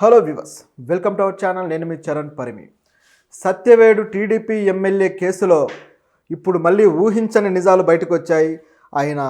Hello viewers, welcome to our channel. నేను మీ Charan Parimi. Satyavedu TDP MLA కేసులో ఇప్పుడు మళ్ళీ ఊహించని నిజాలు బయటకు వచ్చాయి. ఆయన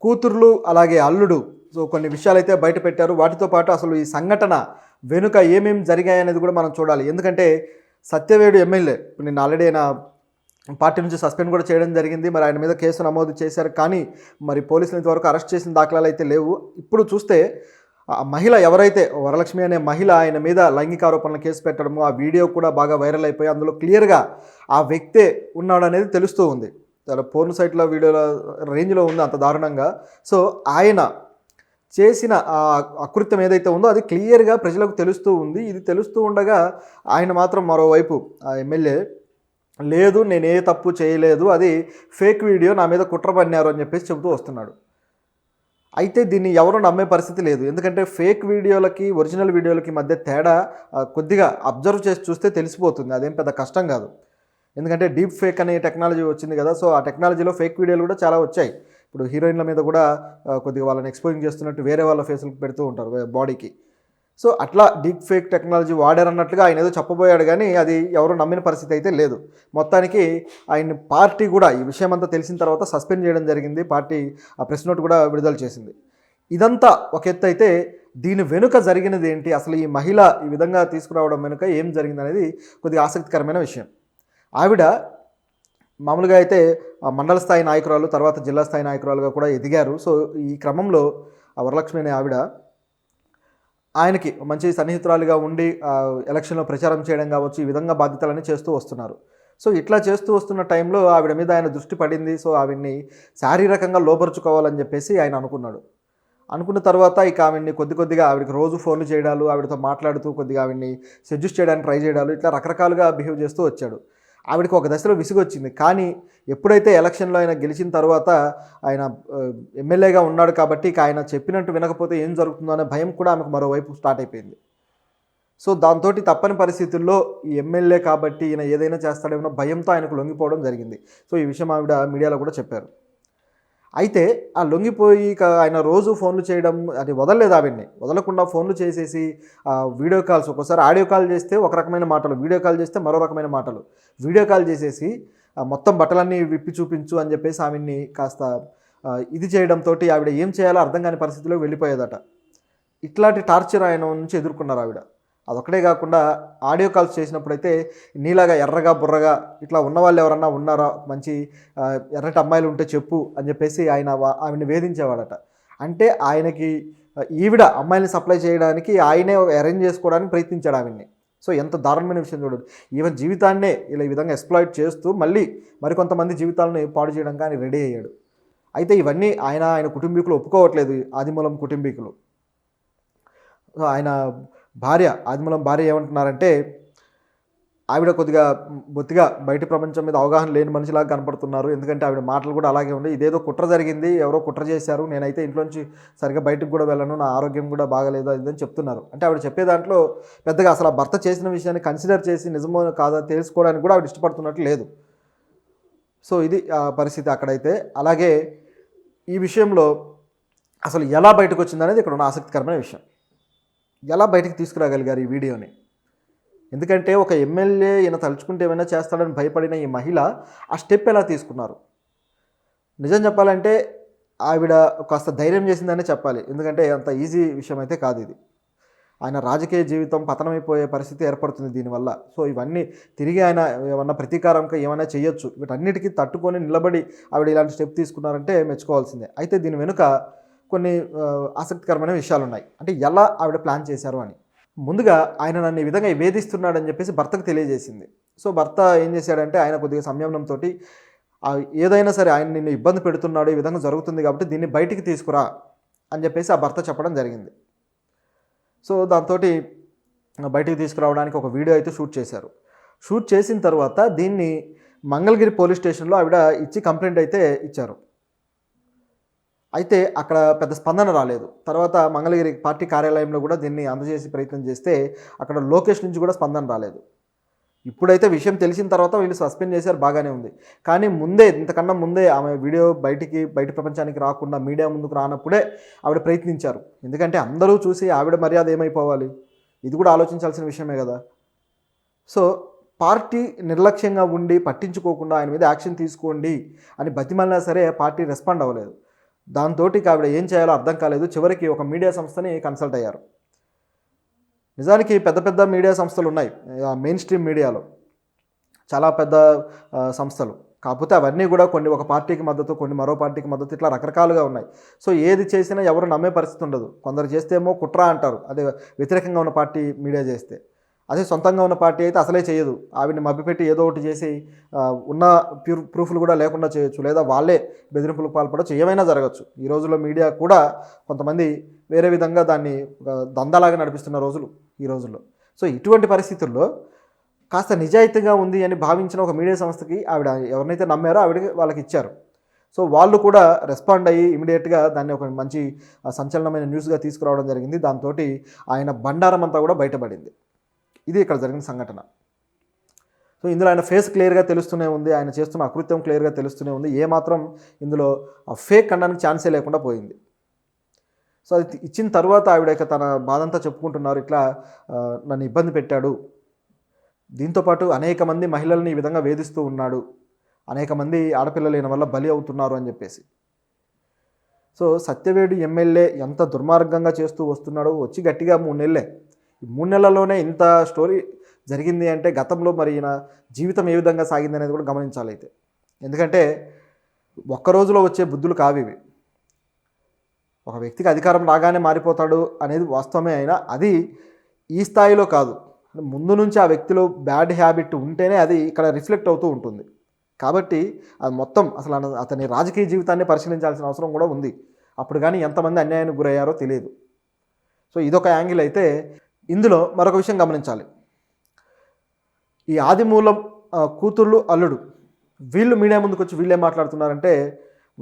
కూతుర్లు అలాగే అల్లుడు కొన్ని విషయాలు అయితే బయట పెట్టారు. వాటితో పాటు అసలు ఈ సంఘటన వెనుక ఏమేమి జరిగాయనేది కూడా మనం చూడాలి. ఎందుకంటే సత్యవేడు ఎమ్మెల్యే నిన్న ఆల్రెడీ ఆయన పార్టీ నుంచి సస్పెండ్ కూడా చేయడం జరిగింది. మరి ఆయన మీద కేసు నమోదు చేశారు, కానీ మరి పోలీసులు ఇంతవరకు అరెస్ట్ చేసిన దాఖలాలు అయితే లేవు. ఇప్పుడు చూస్తే ఆ మహిళ ఎవరైతే వరలక్ష్మి అనే మహిళ ఆయన మీద లైంగిక ఆరోపణల కేసు పెట్టడము, ఆ వీడియో కూడా బాగా వైరల్ అయిపోయి అందులో క్లియర్గా ఆ వ్యక్తే ఉన్నాడు అనేది తెలుస్తూ ఉంది. చాలా పోర్న్ సైట్లో వీడియోల రేంజ్లో ఉంది, అంత దారుణంగా. సో ఆయన చేసిన ఆ అకృత్యం ఏదైతే ఉందో అది క్లియర్గా ప్రజలకు తెలుస్తూ ఉంది. ఇది తెలుస్తూ ఉండగా ఆయన మాత్రం మరోవైపు ఆ ఎమ్మెల్యే లేదు, నేను ఏ తప్పు చేయలేదు, అది ఫేక్ వీడియో, నా మీద కుట్ర పన్నారు అని చెప్పేసి చెబుతూ వస్తున్నాడు. అయితే దీన్ని ఎవరు నమ్మే పరిస్థితి లేదు. ఎందుకంటే ఫేక్ వీడియోలకి ఒరిజినల్ వీడియోలకి మధ్య తేడా కొద్దిగా అబ్జర్వ్ చేసి చూస్తే తెలిసిపోతుంది. అదేం పెద్ద కష్టం కాదు. ఎందుకంటే డీప్ ఫేక్ అనే టెక్నాలజీ వచ్చింది కదా. సో ఆ టెక్నాలజీలో ఫేక్ వీడియోలు కూడా చాలా వచ్చాయి. ఇప్పుడు హీరోయిన్ల మీద కూడా కొద్దిగా వాళ్ళని ఎక్స్పోజింగ్ చేస్తున్నట్టు వేరే వాళ్ళ ఫేసులకు పెడుతూ ఉంటారు బాడీకి. సో అట్లా డీప్ ఫేక్ టెక్నాలజీ వాడారన్నట్లుగా ఆయన ఏదో చెప్పబోయాడు, కానీ అది ఎవరు నమ్మిన పరిస్థితి అయితే లేదు. మొత్తానికి ఆయన పార్టీ కూడా ఈ విషయం అంతా తెలిసిన తర్వాత సస్పెండ్ చేయడం జరిగింది. పార్టీ ఆ ప్రెస్ నోట్ కూడా విడుదల చేసింది. ఇదంతా ఒక ఎత్తు అయితే, దీని వెనుక జరిగినది ఏంటి, అసలు ఈ మహిళ ఈ విధంగా తీసుకురావడం వెనుక ఏం జరిగింది అనేది కొద్దిగా ఆసక్తికరమైన విషయం. ఆవిడ మామూలుగా అయితే మండల స్థాయి నాయకురాలు, తర్వాత జిల్లా స్థాయి నాయకురాలుగా కూడా ఎదిగారు. సో ఈ క్రమంలో ఆ వరలక్ష్మి అనే ఆవిడ ఆయనకి మంచి సన్నిహితురాలుగా ఉండి ఎలక్షన్లో ప్రచారం చేయడం కావచ్చు, ఈ విధంగా బాధ్యతలన్నీ చేస్తూ వస్తున్నారు. సో ఇట్లా చేస్తూ వస్తున్న టైంలో ఆవిడ మీద ఆయన దృష్టి పడింది. సో ఆవిడ్ని శారీరకంగా లోపరుచుకోవాలని చెప్పేసి ఆయన అనుకున్న తర్వాత ఇక ఆవిడ్ని కొద్దిగా ఆవిడకి రోజు ఫోన్లు చేయడాలు, ఆవిడతో మాట్లాడుతూ కొద్దిగా ఆవిడ్ని సెడ్యూస్ చేయడానికి ట్రై చేయడాలు, ఇట్లా రకరకాలుగా బిహేవ్ చేస్తూ వచ్చాడు. ఆవిడకి ఒక దశలో విసుగొచ్చింది. కానీ ఎప్పుడైతే ఎలక్షన్లో ఆయన గెలిచిన తర్వాత ఆయన ఎమ్మెల్యేగా ఉన్నాడు కాబట్టి ఇక ఆయన చెప్పినట్టు వినకపోతే ఏం జరుగుతుందో అనే భయం కూడా ఆమెకు మరోవైపు స్టార్ట్ అయిపోయింది. సో దాంతో తప్పని పరిస్థితుల్లో ఈ ఎమ్మెల్యే కాబట్టి ఈయన ఏదైనా చేస్తాడేమో భయంతో ఆయనకు లొంగిపోవడం జరిగింది. సో ఈ విషయం ఆవిడ మీడియాలో కూడా చెప్పారు. అయితే ఆ లొంగిపోయి ఆయన రోజు ఫోన్లు చేయడం అది వదలలేదు. ఆవిడ్ని వదలకుండా ఫోన్లు చేసేసి వీడియో కాల్స్, ఒక్కోసారి ఆడియో కాల్ చేస్తే ఒక రకమైన మాటలు, వీడియో కాల్ చేస్తే మరో రకమైన మాటలు, వీడియో కాల్ చేసేసి మొత్తం బట్టలన్నీ విప్పి చూపించు అని చెప్పేసి ఆవిడ్ని కాస్త ఇది చేయడంతో ఆవిడ ఏం చేయాలో అర్థం కాని పరిస్థితిలో వెళ్ళిపోయేదట. ఇట్లాంటి టార్చర్ ఆయన నుంచి ఎదుర్కొన్నారు ఆవిడ. అదొక్కడే కాకుండా ఆడియో కాల్స్ చేసినప్పుడైతే నీలాగా ఎర్రగా బుర్రగా ఇట్లా ఉన్నవాళ్ళు ఎవరన్నా ఉన్నారా, మంచి ఎర్రటి అమ్మాయిలు ఉంటే చెప్పు అని చెప్పేసి ఆవిడని వేధించేవాడట. అంటే ఆయనకి ఈవిడ అమ్మాయిని సప్లై చేయడానికి ఆయనే అరేంజ్ చేసుకోవడానికి ప్రయత్నించాడు ఆవిడ్ని. సో ఎంత దారుణమైన విషయం చూడదు. ఈవెన్ జీవితాన్నే ఇలా ఈ విధంగా ఎక్స్ప్లాయిట్ చేస్తూ మళ్ళీ మరికొంతమంది జీవితాలను పాడు చేయడానికి ఆయన రెడీ అయ్యాడు. అయితే ఇవన్నీ ఆయన కుటుంబీకులు ఒప్పుకోవట్లేదు. ఆదిమూలం కుటుంబీకులు, ఆయన భార్య, ఆదిమూలం భార్య ఏమంటున్నారంటే, ఆవిడ కొద్దిగా బొత్తిగా బయట ప్రపంచం మీద అవగాహన లేని మనిషిలాగా కనపడుతున్నారు. ఎందుకంటే ఆవిడ మాటలు కూడా అలాగే ఉన్నాయి. ఇదేదో కుట్ర జరిగింది, ఎవరో కుట్ర చేశారు, నేనైతే ఇంట్లోంచి సరిగ్గా బయటకు కూడా వెళ్ళను, నా ఆరోగ్యం కూడా బాగలేదు ఇదని చెప్తున్నారు. అంటే ఆవిడ చెప్పే దాంట్లో పెద్దగా అసలు ఆ భర్త చేసిన విషయాన్ని కన్సిడర్ చేసి నిజమో కాదా తెలుసుకోవడానికి కూడా ఆవిడ ఇష్టపడుతున్నట్లు లేదు. సో ఇది పరిస్థితి అక్కడైతే. అలాగే ఈ విషయంలో అసలు ఎలా బయటకు వచ్చిందనేది ఇక్కడ ఉన్న ఆసక్తికరమైన విషయం. ఎలా బయటకు తీసుకురాగలిగారు ఈ వీడియోని? ఎందుకంటే ఒక ఎమ్మెల్యే ఈయన తలుచుకుంటే ఏమైనా చేస్తాడని భయపడిన ఈ మహిళ ఆ స్టెప్ ఎలా తీసుకున్నారు? నిజం చెప్పాలంటే ఆవిడ కాస్త ధైర్యం చేసిందనే చెప్పాలి. ఎందుకంటే అంత ఈజీ విషయం అయితే కాదు ఇది. ఆయన రాజకీయ జీవితం పతనమైపోయే పరిస్థితి ఏర్పడుతుంది దీనివల్ల. సో ఇవన్నీ తిరిగి ఆయన ఏమన్నా ప్రతీకారంగా ఏమైనా చేయొచ్చు. వీటన్నిటికీ తట్టుకొని నిలబడి ఆవిడ ఇలాంటి స్టెప్ తీసుకున్నారంటే మెచ్చుకోవాల్సిందే. అయితే దీని వెనుక కొన్ని ఆసక్తికరమైన విషయాలు ఉన్నాయి. అంటే ఎలా ఆవిడ ప్లాన్ చేశారు అని. ముందుగా ఆయన నన్ను ఈ విధంగా వేధిస్తున్నాడని చెప్పేసి భర్తకు తెలియజేసింది. సో భర్త ఏం చేశాడంటే, ఆయన కొద్దిగా సంయమనంతో ఏదైనా సరే ఆయన నిన్ను ఇబ్బంది పెడుతున్నాడు, ఈ విధంగా జరుగుతుంది కాబట్టి దీన్ని బయటికి తీసుకురా అని చెప్పేసి ఆ భర్త చెప్పడం జరిగింది. సో దాంతో బయటికి తీసుకురావడానికి ఒక వీడియో అయితే షూట్ చేశారు. షూట్ చేసిన తర్వాత దీన్ని మంగళగిరి పోలీస్ స్టేషన్లో ఆవిడ ఇచ్చి కంప్లైంట్ అయితే ఇచ్చారు. అయితే అక్కడ పెద్ద స్పందన రాలేదు. తర్వాత మంగళగిరి పార్టీ కార్యాలయంలో కూడా దీన్ని అందజేసి ప్రయత్నం చేస్తే అక్కడ లోకేష్ నుంచి కూడా స్పందన రాలేదు. ఇప్పుడైతే విషయం తెలిసిన తర్వాత వీళ్ళు సస్పెండ్ చేశారు, బాగానే ఉంది. కానీ ఇంతకన్నా ముందే ఆమె వీడియో బయట ప్రపంచానికి రాకుండా మీడియా ముందుకు రానప్పుడే ఆవిడ ప్రయత్నించారు. ఎందుకంటే అందరూ చూసి ఆవిడ మర్యాద ఏమైపోవాలి, ఇది కూడా ఆలోచించాల్సిన విషయమే కదా. సో పార్టీ నిర్లక్ష్యంగా ఉండి పట్టించుకోకుండా ఆయన మీద యాక్షన్ తీసుకోండి అని బతిమాలినా సరే పార్టీ రెస్పాండ్ అవ్వలేదు. దాంతో ఆవిడ ఏం చేయాలో అర్థం కాలేదు. చివరికి ఒక మీడియా సంస్థని కన్సల్ట్ అయ్యారు. నిజానికి పెద్ద పెద్ద మీడియా సంస్థలు ఉన్నాయి మెయిన్ స్ట్రీమ్ మీడియాలో, చాలా పెద్ద సంస్థలు. కాకపోతే అవన్నీ కూడా కొన్ని ఒక పార్టీకి మద్దతు, కొన్ని మరో పార్టీకి మద్దతు, ఇట్లా రకరకాలుగా ఉన్నాయి. సో ఏది చేసినా ఎవరు నమ్మే పరిస్థితి ఉండదు. కొందరు చేస్తేమో కుట్ర అంటారు, అదే వ్యతిరేకంగా ఉన్న పార్టీ మీడియా చేస్తే. అదే సొంతంగా ఉన్న పార్టీ అయితే అసలే చేయదు. ఆవిడని మభ్యపెట్టి ఏదో ఒకటి చేసి ఉన్న ప్రూఫ్లు కూడా లేకుండా చేయొచ్చు, లేదా వాళ్ళే బెదిరింపులకు పాల్పడవచ్చు, ఏమైనా జరగచ్చు. ఈ రోజుల్లో మీడియా కూడా కొంతమంది వేరే విధంగా దాన్ని దందాలాగా నడిపిస్తున్న రోజులు ఈ రోజుల్లో. సో ఇటువంటి పరిస్థితుల్లో కాస్త నిజాయితీగా ఉంది అని భావించిన ఒక మీడియా సంస్థకి ఆవిడ ఎవరినైతే నమ్మారో ఆవిడకి వాళ్ళకి ఇచ్చారు. సో వాళ్ళు కూడా రెస్పాండ్ అయ్యి ఇమీడియట్గా దాన్ని ఒక మంచి సంచలనమైన న్యూస్గా తీసుకురావడం జరిగింది. దాంతో ఆయన బండారం అంతా కూడా బయటపడింది. ఇది ఇక్కడ జరిగిన సంఘటన. సో ఇందులో ఆయన ఫేస్ క్లియర్గా తెలుస్తూనే ఉంది, ఆయన చేస్తున్న అకృత్యం క్లియర్గా తెలుస్తూనే ఉంది. ఏమాత్రం ఇందులో ఫేక్ అనడానికి ఛాన్సే లేకుండా పోయింది. సో అది ఇచ్చిన తర్వాత ఆవిడ తన బాధంతా చెప్పుకుంటున్నారు, ఇట్లా నన్ను ఇబ్బంది పెట్టాడు, దీంతోపాటు అనేక మంది మహిళల్ని ఈ విధంగా వేధిస్తూ ఉన్నాడు, అనేక మంది ఆడపిల్లలు ఈయన వల్ల బలి అవుతున్నారు అని చెప్పేసి. సో సత్యవేడు ఎమ్మెల్యే ఎంత దుర్మార్గంగా చేస్తూ వస్తున్నాడో, వచ్చి గట్టిగా 3 నెలలే. ఈ 3 నెలల్లోనే ఇంత స్టోరీ జరిగింది అంటే గతంలో మరి ఈయన జీవితం ఏ విధంగా సాగింది అనేది కూడా గమనించాలి అయితే. ఎందుకంటే ఒక్క రోజులో వచ్చే బుద్ధులు కావివి. ఒక వ్యక్తికి అధికారం రాగానే మారిపోతాడు అనేది వాస్తవమే, అయినా అది ఈ స్థాయిలో కాదు. ముందు నుంచి ఆ వ్యక్తిలో బ్యాడ్ హ్యాబిట్ ఉంటేనే అది ఇక్కడ రిఫ్లెక్ట్ అవుతూ ఉంటుంది. కాబట్టి అది మొత్తం అసలు అతని రాజకీయ జీవితాన్ని పరిశీలించాల్సిన అవసరం కూడా ఉంది. అప్పుడు కానీ ఎంతమంది అన్యాయానికి గురయ్యారో తెలియదు. సో ఇదొక యాంగిల్ అయితే. ఇందులో మరొక విషయం గమనించాలి. ఈ ఆదిమూలం కూతుర్లు అల్లుడు వీళ్ళు మీడియా ముందుకు వచ్చి వీళ్ళేం మాట్లాడుతున్నారంటే,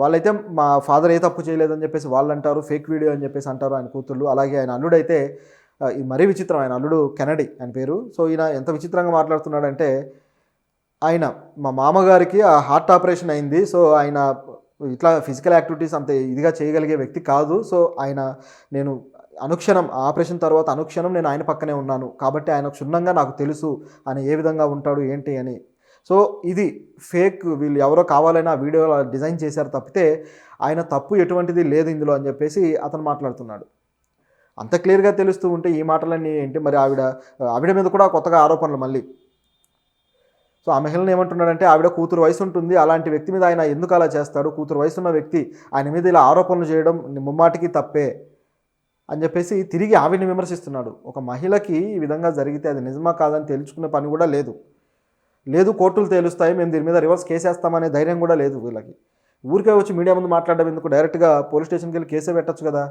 వాళ్ళైతే మా ఫాదర్ ఏ తప్పు చేయలేదని చెప్పేసి వాళ్ళు అంటారు, ఫేక్ వీడియో అని చెప్పేసి అంటారు ఆయన కూతుర్లు. అలాగే ఆయన అల్లుడైతే ఇది మరీ విచిత్రం, ఆయన అల్లుడు కెనడీ ఆయన పేరు. సో ఈయన ఎంత విచిత్రంగా మాట్లాడుతున్నాడంటే, ఆయన మా మామగారికి ఆ హార్ట్ ఆపరేషన్ అయింది, సో ఆయన ఇట్లా ఫిజికల్ యాక్టివిటీస్ అంత ఇదిగా చేయగలిగే వ్యక్తి కాదు. సో నేను అనుక్షణం ఆపరేషన్ తర్వాత అనుక్షణం నేను ఆయన పక్కనే ఉన్నాను, కాబట్టి ఆయన క్షుణ్ణంగా నాకు తెలుసు ఆయన ఏ విధంగా ఉంటాడు ఏంటి అని. సో ఇది ఫేక్, వీళ్ళు ఎవరో కావాలని ఆ వీడియో డిజైన్ చేశారు తప్పితే ఆయన తప్పు ఎటువంటిది లేదు ఇందులో అని చెప్పేసి అతను మాట్లాడుతున్నాడు. అంత క్లియర్గా తెలుస్తూ ఉంటే ఈ మాటలన్నీ ఏంటి? మరి ఆవిడ మీద కూడా కొత్తగా ఆరోపణలు మళ్ళీ. సో ఆ మహిళను ఏమంటున్నాడంటే, ఆవిడ కూతురు వయసు ఉంటుంది, అలాంటి వ్యక్తి మీద ఆయన ఎందుకు అలా చేస్తాడు, కూతురు వయసు ఉన్న వ్యక్తి ఆయన మీద ఇలా ఆరోపణలు చేయడం ముమ్మాటికి తప్పే అని చెప్పేసి తిరిగి ఆవిడని విమర్శిస్తున్నాడు. ఒక మహిళకి ఈ విధంగా జరిగితే అది నిజమా కాదని తెలుసుకునే పని కూడా లేదు కోర్టులు తేలుస్తాయి, మేము దీని మీద రివర్స్ కేసేస్తామనే ధైర్యం కూడా లేదు వీళ్ళకి. ఊరికే వచ్చి మీడియా ముందు మాట్లాడడం ఎందుకు? డైరెక్ట్గా పోలీస్ స్టేషన్కి వెళ్ళి కేసే పెట్టచ్చు కదా,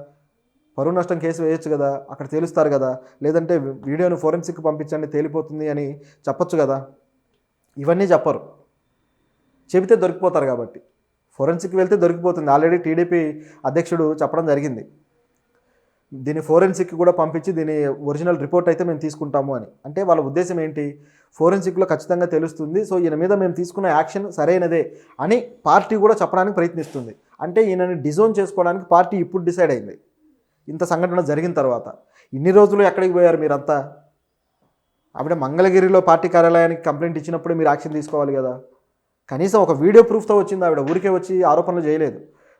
పరువు నష్టం కేసు వేయచ్చు కదా, అక్కడ తేలుస్తారు కదా. లేదంటే వీడియోను ఫోరెన్సిక్ పంపించండి తేలిపోతుంది అని చెప్పచ్చు కదా. ఇవన్నీ చెప్పరు, చెబితే దొరికిపోతారు కాబట్టి. ఫోరెన్సిక్ వెళ్తే దొరికిపోతుంది. ఆల్రెడీ టీడీపీ అధ్యక్షుడు చెప్పడం జరిగింది, దీన్ని ఫోరెన్సిక్ కూడా పంపించి దీని ఒరిజినల్ రిపోర్ట్ అయితే మేము తీసుకుంటాము అని. అంటే వాళ్ళ ఉద్దేశం ఏంటి? ఫోరెన్సిక్లో ఖచ్చితంగా తెలుస్తుంది, సో ఈయన మీద మేము తీసుకున్న యాక్షన్ సరైనదే అని పార్టీ కూడా చెప్పడానికి ప్రయత్నిస్తుంది. అంటే ఈయనని డిజోన్ చేసుకోవడానికి పార్టీ ఇప్పుడు డిసైడ్ అయింది. ఇంత సంఘటన జరిగిన తర్వాత ఇన్ని రోజులు ఎక్కడికి పోయారు మీరంతా? ఆవిడ మంగళగిరిలో పార్టీ కార్యాలయానికి కంప్లైంట్ ఇచ్చినప్పుడు మీరు యాక్షన్ తీసుకోవాలి కదా. కనీసం ఒక వీడియో ప్రూఫ్తో వచ్చింది, ఆవిడ ఊరికే వచ్చి ఆరోపణలు చేయలేదు.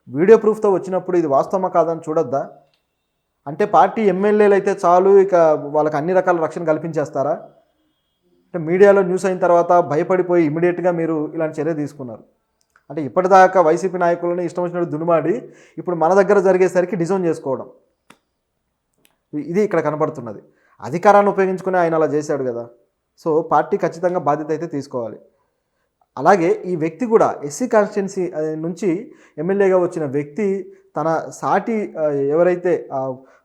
వీడియో ప్రూఫ్తో వచ్చినప్పుడు ఇది వాస్తవమా కాదని చూడొద్దా? అంటే పార్టీ ఎమ్మెల్యేలు అయితే చాలు, ఇక వాళ్ళకి అన్ని రకాల రక్షణ కల్పించేస్తారా? అంటే మీడియాలో న్యూస్ అయిన తర్వాత భయపడిపోయి ఇమీడియట్గా మీరు ఇలాంటి చర్య తీసుకున్నారు. అంటే ఇప్పటిదాకా వైసీపీ నాయకులని ఇష్టం వచ్చినట్టు దునుమాడి ఇప్పుడు మన దగ్గర జరిగేసరికి డిజోన్ చేసుకోవడం, ఇది ఇక్కడ కనబడుతున్నది. అధికారాన్ని ఉపయోగించుకుని ఆయన అలా చేశాడు కదా. సో పార్టీ ఖచ్చితంగా బాధ్యత అయితే తీసుకోవాలి. అలాగే ఈ వ్యక్తి కూడా ఎస్సీ కాన్స్టిట్యున్సీ నుంచి ఎమ్మెల్యేగా వచ్చిన వ్యక్తి తన సాటి ఎవరైతే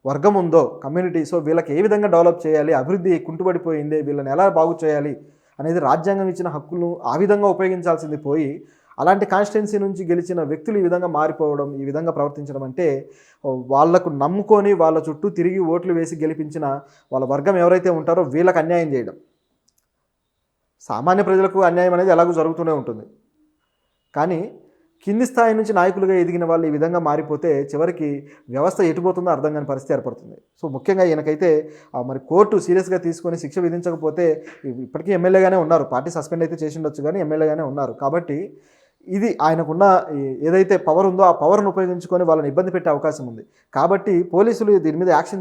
వర్గం ఉందో కమ్యూనిటీ, సో వీళ్ళకి ఏ విధంగా డెవలప్ చేయాలి, అభివృద్ధి కుంటుపడిపోయింది, వీళ్ళని ఎలా బాగు చేయాలి అనేది రాజ్యాంగం ఇచ్చిన హక్కులను ఆ విధంగా ఉపయోగించాల్సింది పోయి, అలాంటి కాన్స్టిట్యున్సీ నుంచి గెలిచిన వ్యక్తులు ఈ విధంగా మారిపోవడం, ఈ విధంగా ప్రవర్తించడం అంటే వాళ్లకు నమ్ముకొని వాళ్ళ చుట్టూ తిరిగి ఓట్లు వేసి గెలిపించిన వాళ్ళ వర్గం ఎవరైతే ఉంటారో వీళ్ళకి అన్యాయం చేయడం. సామాన్య ప్రజలకు అన్యాయం అనేది ఎలాగో జరుగుతూనే ఉంటుంది, కానీ కింది స్థాయి నుంచి నాయకులుగా ఎదిగిన వాళ్ళు ఈ విధంగా మారిపోతే చివరికి వ్యవస్థ ఎటుపోతుందో అర్థం కాని పరిస్థితి ఏర్పడుతుంది. సో ముఖ్యంగా ఈయనకైతే మరి కోర్టు సీరియస్గా తీసుకొని శిక్ష విధించకపోతే ఇప్పటికీ ఎమ్మెల్యేగానే ఉన్నారు. పార్టీ సస్పెండ్ అయితే చేసి ఉండొచ్చు కానీ ఎమ్మెల్యేగానే ఉన్నారు. కాబట్టి ఇది ఆయనకున్న ఏదైతే పవర్ ఉందో ఆ పవర్ను ఉపయోగించుకొని వాళ్ళని ఇబ్బంది పెట్టే అవకాశం ఉంది. కాబట్టి పోలీసులు దీని మీద యాక్షన్